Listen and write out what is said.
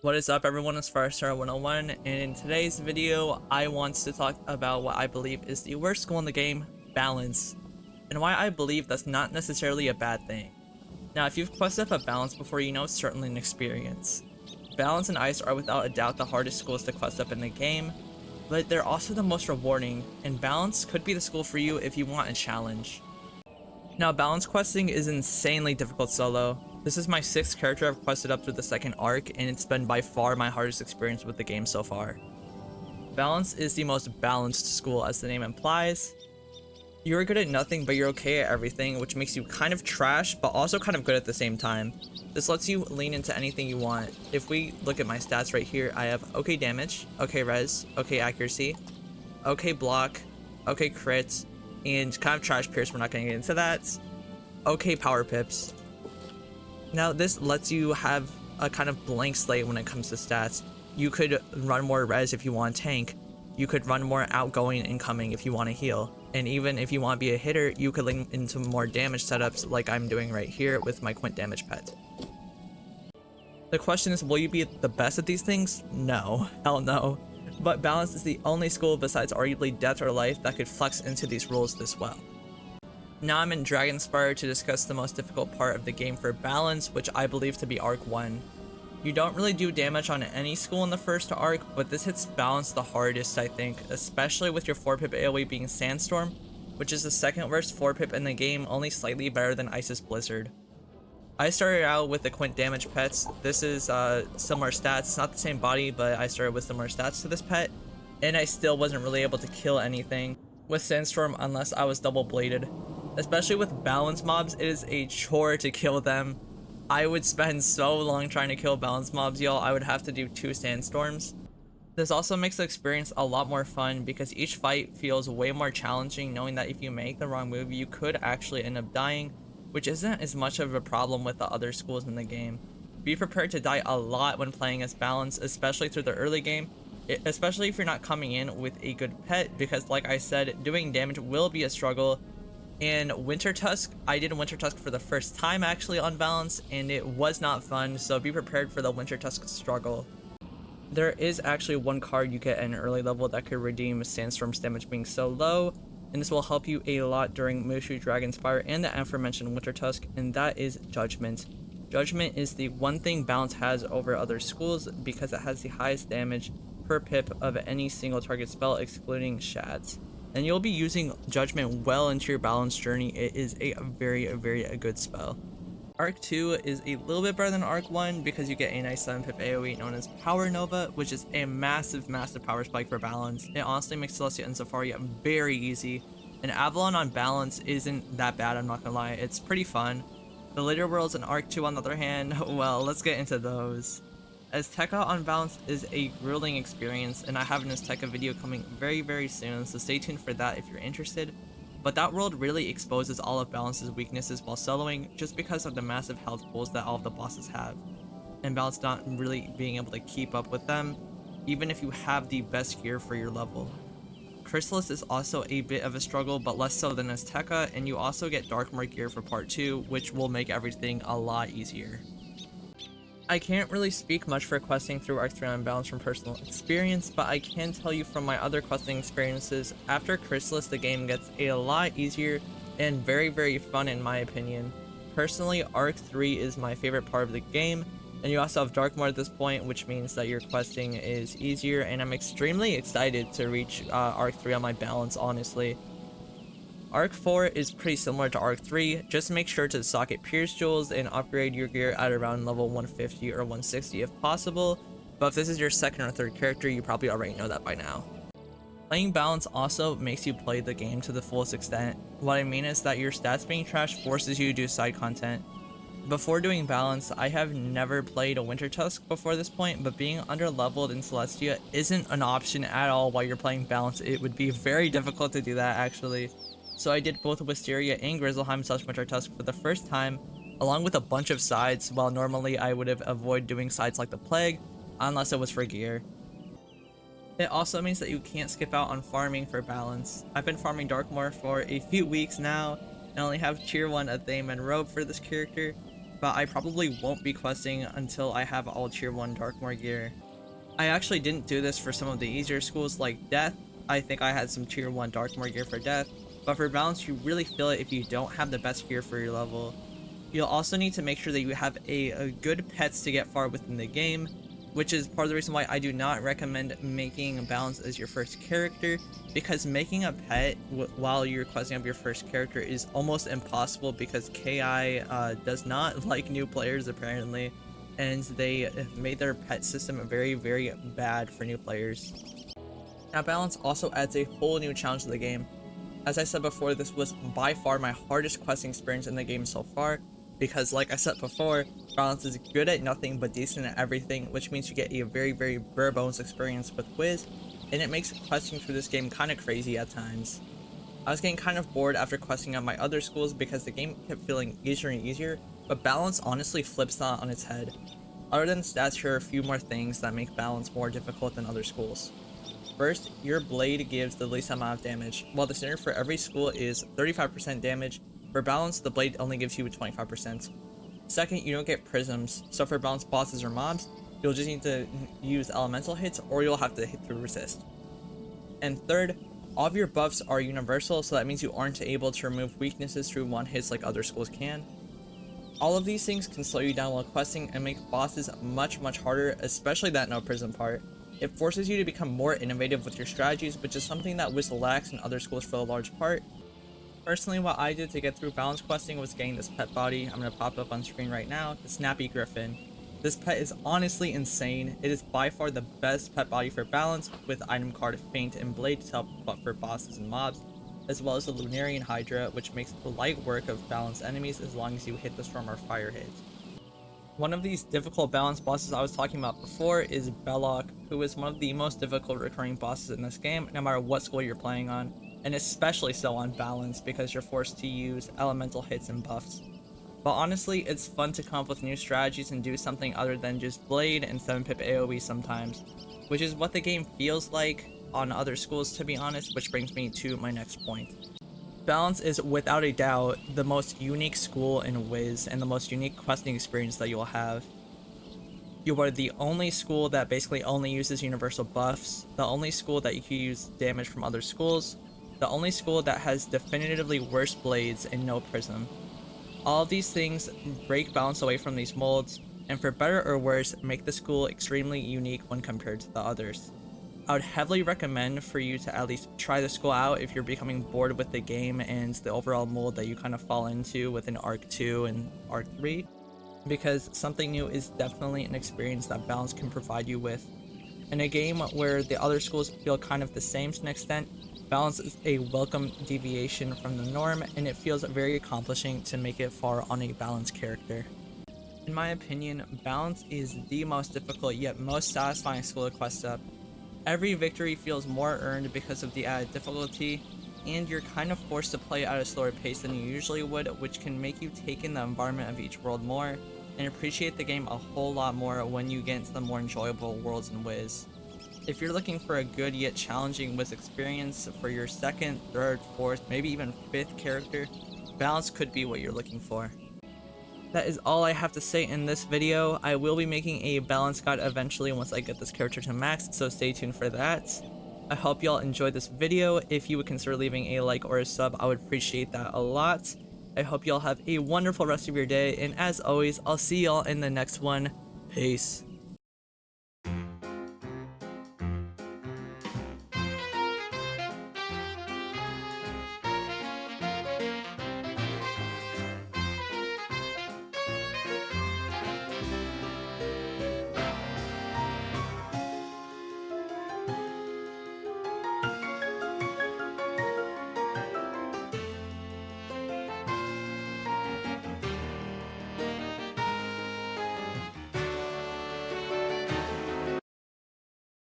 What is up everyone, it's Wizard101, and in today's video I want to talk about what I believe is the worst school in the game, balance, and why I believe that's not necessarily a bad thing. Now if you've quested up a balance before, you know it's certainly an experience. Balance and ice are without a doubt the hardest schools to quest up in the game, but they're also the most rewarding, and balance could be the school for you if you want a challenge. Now balance questing is insanely difficult solo. This is my 6th character I've quested up through the 2nd arc, and it's been by far my hardest experience with the game so far. Balance is the most balanced school, as the name implies. You're good at nothing, but you're okay at everything, which makes you kind of trash, but also kind of good at the same time. This lets you lean into anything you want. If we look at my stats right here, I have okay damage, okay res, okay accuracy, okay block, okay crit, and kind of trash pierce, we're not going to get into that, okay power pips. Now this lets you have a kind of blank slate when it comes to stats. You could run more res if you want tank, you could run more outgoing incoming if you want to heal, and even if you want to be a hitter, you could link into more damage setups like I'm doing right here with my Quint damage pet. The question is, will you be the best at these things? No, hell no. But balance is the only school besides arguably death or life that could flex into these rules this well. Now I'm in Dragonspyre to discuss the most difficult part of the game for balance, which I believe to be Arc 1. You don't really do damage on any school in the first arc, but this hits balance the hardest I think, especially with your 4-pip AoE being Sandstorm, which is the 2nd worst 4-pip in the game, only slightly better than Isis Blizzard. I started out with the Quint damage pets. This is similar stats, not the same body, but I started with similar stats to this pet, and I still wasn't really able to kill anything with Sandstorm unless I was double bladed. Especially with balance mobs, it is a chore to kill them. I would spend so long trying to kill balance mobs, y'all. I would have to do 2 sandstorms. This also makes the experience a lot more fun because each fight feels way more challenging, knowing that if you make the wrong move, you could actually end up dying, which isn't as much of a problem with the other schools in the game. Be prepared to die a lot when playing as balance, especially through the early game, especially if you're not coming in with a good pet, because like I said, doing damage will be a struggle. In Wintertusk, I did Wintertusk for the first time actually on balance, and it was not fun, so be prepared for the Wintertusk struggle. There is actually one card you get at an early level that could redeem Sandstorm's damage being so low, and this will help you a lot during Mooshu, Dragonspyre, and the aforementioned Wintertusk, and that is Judgment. Judgment is the one thing balance has over other schools because it has the highest damage per pip of any single target spell excluding shads. And you'll be using Judgment well into your balance journey. It is a very good spell. Arc 2 is a little bit better than Arc 1 because you get a nice 7-pip AoE known as Power Nova, which is a massive power spike for balance. It honestly makes Celestia and Zafaria very easy, and Avalon on balance isn't that bad, I'm not gonna lie, it's pretty fun. The later worlds in Arc 2 on the other hand, well, let's get into those. Azteca on balance is a grueling experience, and I have an Azteca video coming very soon, so stay tuned for that if you're interested. But that world really exposes all of balance's weaknesses while soloing, just because of the massive health pools that all of the bosses have, and balance not really being able to keep up with them, even if you have the best gear for your level. Khrysalis is also a bit of a struggle, but less so than Azteca, and you also get Darkmoor gear for part 2, which will make everything a lot easier. I can't really speak much for questing through Arc 3 on balance from personal experience, but I can tell you from my other questing experiences, after Khrysalis the game gets a lot easier and very fun in my opinion. Personally, Arc 3 is my favorite part of the game, and you also have Darkmoor at this point, which means that your questing is easier, and I'm extremely excited to reach Arc 3 on my balance, honestly. Arc 4 is pretty similar to Arc 3, just make sure to socket Pierce Jewels and upgrade your gear at around level 150 or 160 if possible, but if this is your 2nd or 3rd character, you probably already know that by now. Playing balance also makes you play the game to the fullest extent. What I mean is that your stats being trash forces you to do side content. Before doing balance, I have never played a Wintertusk before this point, but being underleveled in Celestia isn't an option at all while you're playing balance. It would be very difficult to do that actually. So I did both Wysteria and Grizzlehiem / Wintertusk for the first time, along with a bunch of sides, while normally I would have avoided doing sides like the Plague, unless it was for gear. It also means that you can't skip out on farming for balance. I've been farming Darkmoor for a few weeks now, and only have tier 1 Athame and Robe for this character, but I probably won't be questing until I have all tier 1 Darkmoor gear. I actually didn't do this for some of the easier schools like Death. I think I had some tier 1 Darkmoor gear for Death, but for Balance you really feel it if you don't have the best gear for your level. You'll also need to make sure that you have a good pets to get far within the game, which is part of the reason why I do not recommend making Balance as your first character, because making a pet while you're questing up your first character is almost impossible because KI does not like new players apparently, and they made their pet system very, very bad for new players. Now Balance also adds a whole new challenge to the game. As I said before, this was by far my hardest questing experience in the game so far, because like I said before, Balance is good at nothing but decent at everything, which means you get a very, very bare bones experience with Wiz, and it makes questing through this game kind of crazy at times. I was getting kind of bored after questing at my other schools because the game kept feeling easier and easier, but Balance honestly flips that on its head. Other than stats, here are a few more things that make Balance more difficult than other schools. First, your blade gives the least amount of damage. While the standard for every school is 35% damage, for Balance, the blade only gives you 25%. Second, you don't get prisms, so for Balance bosses or mobs, you'll just need to use elemental hits or you'll have to hit through resist. And third, all of your buffs are universal, so that means you aren't able to remove weaknesses through one hits like other schools can. All of these things can slow you down while questing and make bosses much harder, especially that no prism part. It forces you to become more innovative with your strategies, which is something that Wiz lacks in other schools for a large part. Personally, what I did to get through Balance questing was getting this pet body. I'm going to pop up on screen right now, the Snappy Griffin. This pet is honestly insane. It is by far the best pet body for Balance, with item card Feint and Blade to help buff for bosses and mobs, as well as the Lunarian Hydra, which makes the light work of Balance enemies as long as you hit the storm or fire hits. One of these difficult Balance bosses I was talking about before is Belloc, who is one of the most difficult recurring bosses in this game, no matter what school you're playing on, and especially so on Balance because you're forced to use elemental hits and buffs. But honestly, it's fun to come up with new strategies and do something other than just Blade and 7-pip AoE sometimes, which is what the game feels like on other schools, to be honest, which brings me to my next point. Balance is without a doubt the most unique school in Wiz and the most unique questing experience that you'll have. You are the only school that basically only uses universal buffs, the only school that you can use damage from other schools, the only school that has definitively worse blades and no prism. All of these things break Balance away from these molds, and for better or worse, make the school extremely unique when compared to the others. I would heavily recommend for you to at least try the school out if you're becoming bored with the game and the overall mold that you kind of fall into within Arc 2 and Arc 3, because something new is definitely an experience that Balance can provide you with. In a game where the other schools feel kind of the same to an extent, Balance is a welcome deviation from the norm, and it feels very accomplishing to make it far on a Balance character. In my opinion, Balance is the most difficult yet most satisfying school to quest up. Every victory feels more earned because of the added difficulty, and you're kind of forced to play at a slower pace than you usually would, which can make you take in the environment of each world more, and appreciate the game a whole lot more when you get into the more enjoyable worlds in Wiz. If you're looking for a good yet challenging Wiz experience for your second, third, fourth, maybe even fifth character, Balance could be what you're looking for. That is all I have to say in this video. I will be making a Balance guide eventually once I get this character to max, so stay tuned for that. I hope y'all enjoyed this video. If you would consider leaving a like or a sub, I would appreciate that a lot. I hope y'all have a wonderful rest of your day, and as always, I'll see y'all in the next one. Peace.